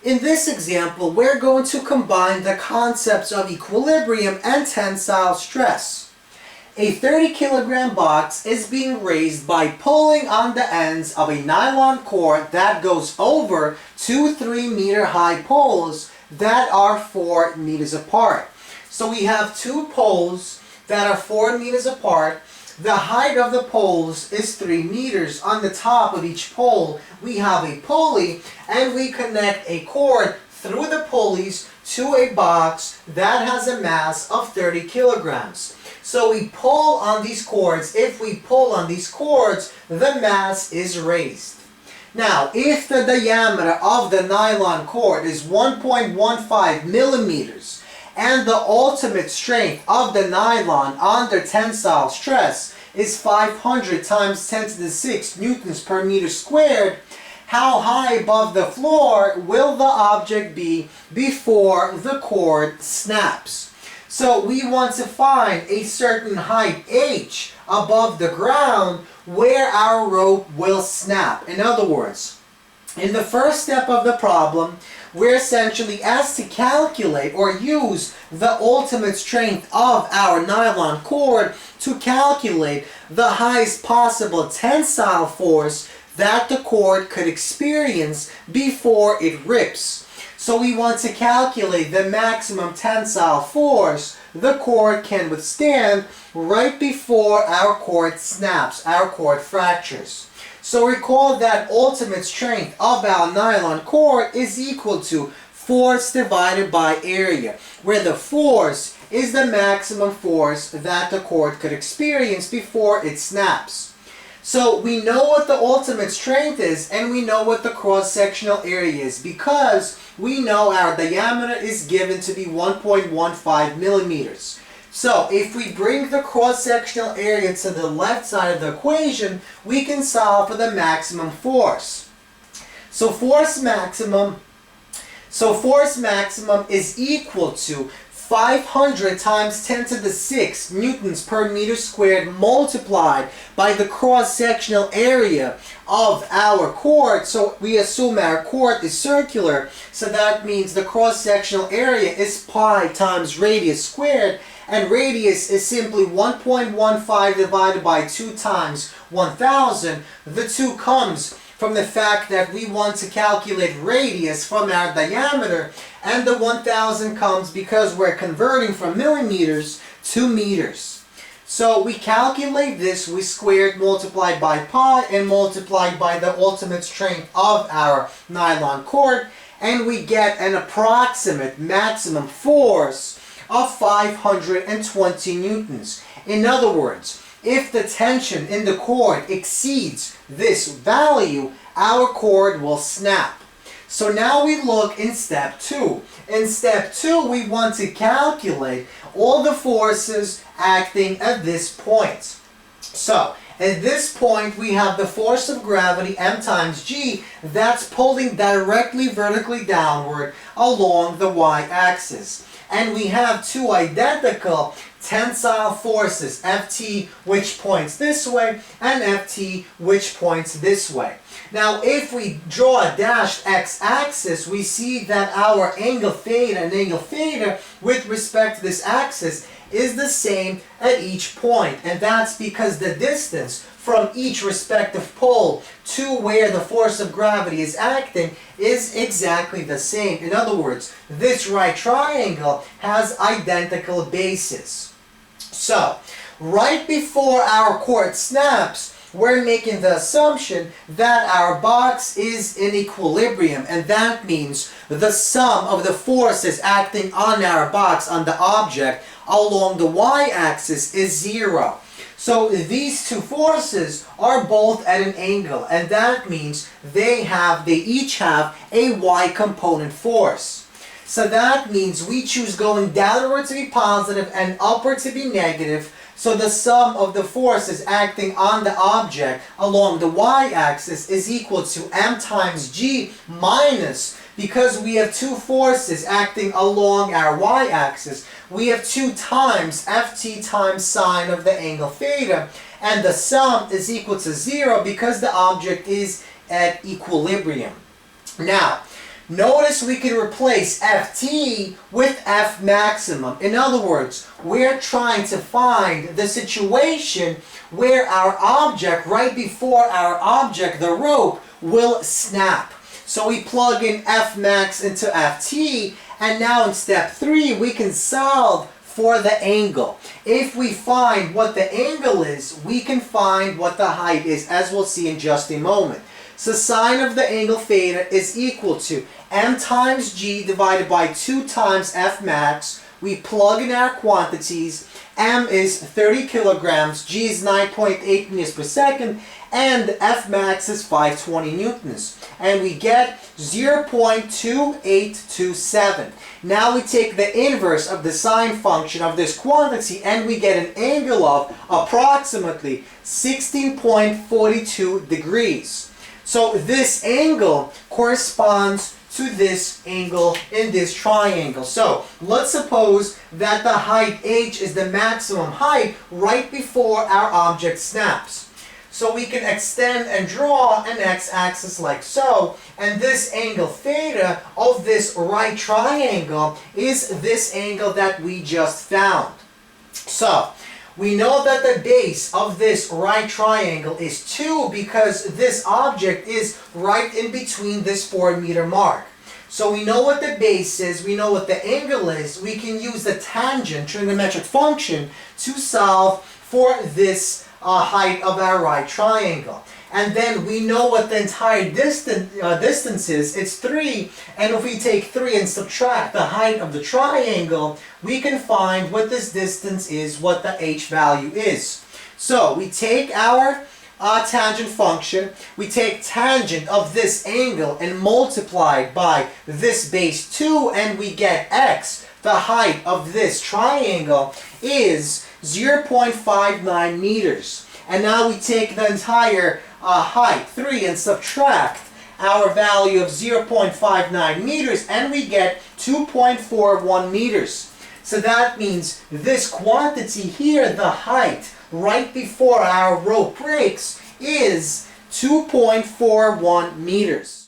In this example, we're going to combine the concepts of equilibrium and tensile stress. A 30-kilogram box is being raised by pulling on the ends of a nylon cord that goes over two 3-meter high poles that are 4 meters apart. So we have two poles that are 4 meters apart. The height of the poles is 3 meters. On the top of each pole, we have a pulley, and we connect a cord through the pulleys to a box that has a mass of 30 kilograms. So we pull on these cords. If we pull on these cords, the mass is raised. Now, if the diameter of the nylon cord is 1.15 millimeters, and the ultimate strength of the nylon under tensile stress is 500 times 10 to the 6 newtons per meter squared, how high above the floor will the object be before the cord snaps? So we want to find a certain height h above the ground where our rope will snap. In other words, in the first step of the problem, we're essentially asked to calculate or use the ultimate strength of our nylon cord to calculate the highest possible tensile force that the cord could experience before it rips. So we want to calculate the maximum tensile force the cord can withstand right before our cord snaps, our cord fractures. So recall that ultimate strength of our nylon cord is equal to force divided by area, where the force is the maximum force that the cord could experience before it snaps. So we know what the ultimate strength is, and we know what the cross-sectional area is because we know our diameter is given to be 1.15 millimeters. So if we bring the cross-sectional area to the left side of the equation, we can solve for the maximum force. So force maximum is equal to 500 times 10 to the 6 newtons per meter squared multiplied by the cross-sectional area of our cord. So we assume our cord is circular, so that means the cross-sectional area is pi times radius squared, and radius is simply 1.15 divided by 2 times 1,000. The 2 comes from the fact that we want to calculate radius from our diameter, and the 1,000 comes because we're converting from millimeters to meters. So we calculate this, we squared multiplied by pi and multiplied by the ultimate strength of our nylon cord, and we get an approximate maximum force of 520 newtons. In other words, if the tension in the cord exceeds this value, our cord will snap. So now we look in step 2. In step 2, we want to calculate all the forces acting at this point. So at this point, we have the force of gravity, m times g, that's pulling directly vertically downward along the y-axis. And we have two identical tensile forces, Ft, which points this way, and Ft, which points this way. Now, if we draw a dashed x-axis, we see that our angle theta and angle theta with respect to this axis is the same at each point. And that's because the distance from each respective pole to where the force of gravity is acting is exactly the same. In other words, this right triangle has identical bases. So, right before our cord snaps, we're making the assumption that our box is in equilibrium, and that means the sum of the forces acting on our box, on the object, along the y-axis is 0. So these two forces are both at an angle, and that means they each have a y-component force. So that means we choose going downward to be positive and upward to be negative. So the sum of the forces acting on the object along the y-axis is equal to m times g minus, because we have two forces acting along our y-axis, we have 2 times Ft times sine of the angle theta, and the sum is equal to 0 because the object is at equilibrium. Now, Notice we can replace Ft with F maximum. In other words, we're trying to find the situation where our object, right before our object, the rope, will snap. So we plug in F max into Ft, and now in step 3 we can solve for the angle. If we find what the angle is, we can find what the height is, as we'll see in just a moment. So sine of the angle theta is equal to m times g divided by 2 times F max. We plug in our quantities. M is 30 kilograms, G is 9.8 meters per second, and F max is 520 newtons. And we get 0.2827. Now we take the inverse of the sine function of this quantity and we get an angle of approximately 16.42 degrees. So this angle corresponds to this angle in this triangle. So let's suppose that the height h is the maximum height right before our object snaps. So we can extend and draw an x-axis like so, and this angle theta of this right triangle is this angle that we just found. So we know that the base of this right triangle is 2 because this object is right in between this 4-meter mark. So we know what the base is, we know what the angle is, we can use the tangent trigonometric function to solve for this height of our right triangle. And then we know what the entire distance is, it's 3, and if we take 3 and subtract the height of the triangle, we can find what this distance is, what the h value is. So we take our tangent function, we take tangent of this angle and multiply it by this base 2, and we get x. The height of this triangle is 0.59 meters. And now we take the entire height, 3, and subtract our value of 0.59 meters, and we get 2.41 meters. So that means this quantity here, the height, right before our rope breaks, is 2.41 meters.